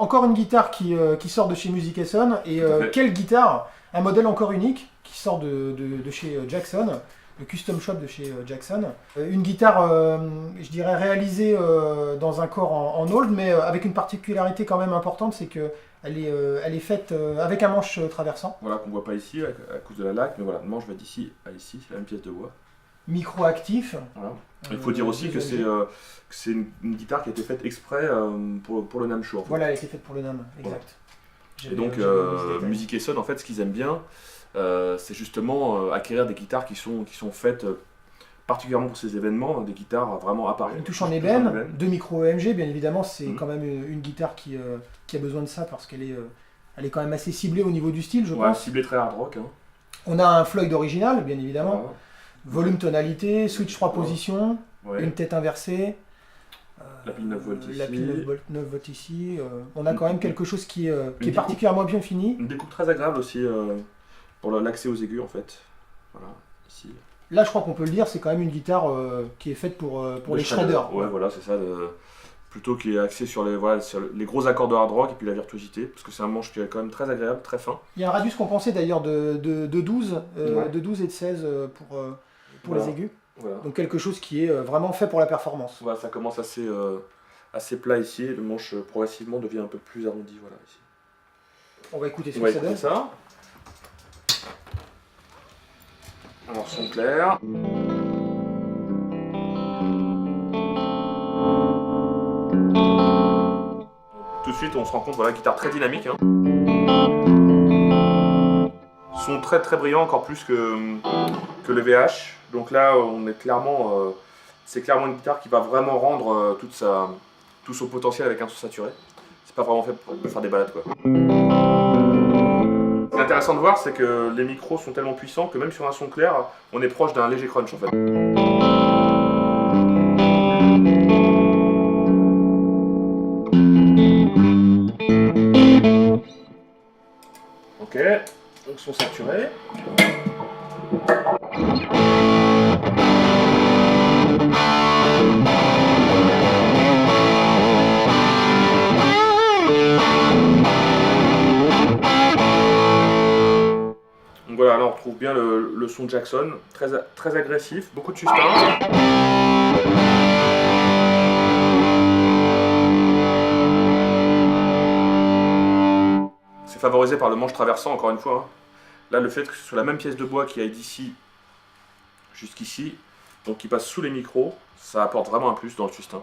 Encore une guitare qui sort de chez Music Essonne, et quelle guitare! Un modèle encore unique qui sort de chez Jackson, le custom shop de chez Jackson. Une guitare, je dirais, réalisée dans un corps en old, mais avec une particularité quand même importante, c'est que elle est faite avec un manche traversant. Voilà, qu'on ne voit pas ici à cause de la laque, mais voilà, le manche va d'ici à ici, c'est la même pièce de bois. Micro actif. Voilà. Il faut dire aussi que c'est une guitare qui a été faite exprès pour le NAMM Show. En fait. Voilà, elle a été faite pour le NAMM, exact. Voilà. Et donc, Music Essonne, en fait, ce qu'ils aiment bien, c'est justement acquérir des guitares qui sont faites particulièrement pour ces événements, des guitares vraiment à Paris. Une touche en ébène, deux micros EMG, bien évidemment, c'est quand même une guitare qui a besoin de ça parce qu'elle est quand même assez ciblée au niveau du style, je pense. Ciblée très hard rock. Hein. On a un Floyd original, bien évidemment. Voilà. Volume, tonalité, switch 3 positions, une tête inversée. La pile 9 volts ici. La pile 9 volts ici. On a quand même quelque chose qui est particulièrement bien fini. Une découpe très agréable aussi pour l'accès aux aigus en fait. Voilà, ici. Là, je crois qu'on peut le dire, c'est quand même une guitare qui est faite pour les shredders. Ouais, voilà, c'est ça. Plutôt qui est axé sur les gros accords de hard rock et puis la virtuosité, parce que c'est un manche qui est quand même très agréable, très fin. Il y a un radius compensé d'ailleurs de 12, de 12 et de 16 pour les aigus. Voilà. Donc quelque chose qui est vraiment fait pour la performance. Voilà, ça commence assez plat ici, et le manche progressivement devient un peu plus arrondi. Voilà, ici. On va écouter ce que ça donne. Ça. Alors, son clair. Tout de suite, on se rend compte, voilà, guitare très dynamique. Hein. Son très très brillant, encore plus que le VH. Donc là, on est clairement, c'est clairement une guitare qui va vraiment rendre tout son potentiel avec un son saturé. C'est pas vraiment fait pour faire des balades, quoi. Ce qui est intéressant de voir, c'est que les micros sont tellement puissants que même sur un son clair, on est proche d'un léger crunch en fait. Ok, donc son saturé. Donc voilà, là on retrouve bien le son Jackson, très agressif, beaucoup de sustain. C'est favorisé par le manche traversant, encore une fois. Hein. Là, le fait que ce soit la même pièce de bois qui aille d'ici jusqu'ici, donc qui passe sous les micros, ça apporte vraiment un plus dans le sustain.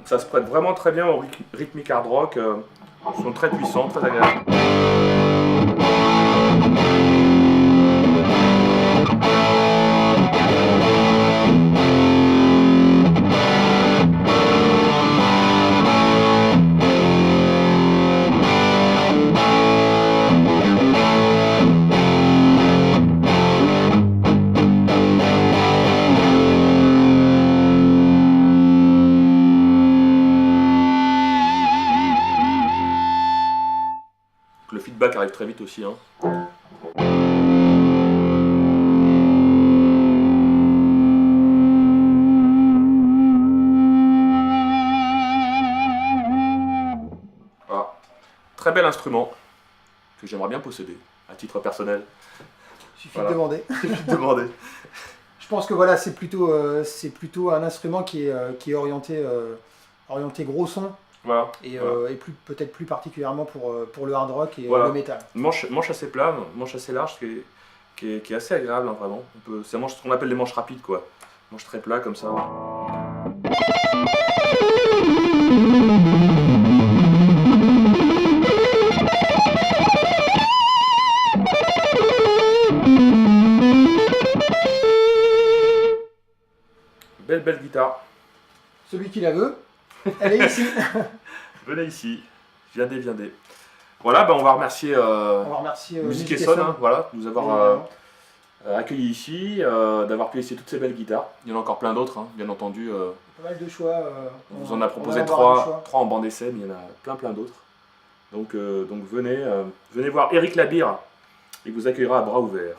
Ça se prête vraiment très bien au rythmique hard rock, ils sont très puissants, très agréables. Le feedback arrive très vite aussi. Hein. Voilà. Très bel instrument que j'aimerais bien posséder à titre personnel. Suffit de demander. Suffit de demander. Je pense que voilà, c'est plutôt un instrument qui est orienté gros son. Voilà. Et, voilà. Et peut-être plus particulièrement pour le hard rock et le métal. Manche assez plat, manche assez large, qui est assez agréable, hein, vraiment. C'est ce qu'on appelle les manches rapides, quoi. Manche très plat comme ça. guitare. Celui qui la veut, elle est ici. Venez ici. Viendez. Voilà, on va remercier, On va remercier Musique Musique Essonne, Essonne. voilà, de nous avoir accueillis ici, d'avoir pu essayer toutes ces belles guitares. Il y en a encore plein d'autres, hein, bien entendu. Pas mal de choix. On vous en a proposé va avoir du choix. trois en bande d'essai, mais il y en a plein d'autres. Donc venez voir Éric Labire, il vous accueillera à bras ouverts.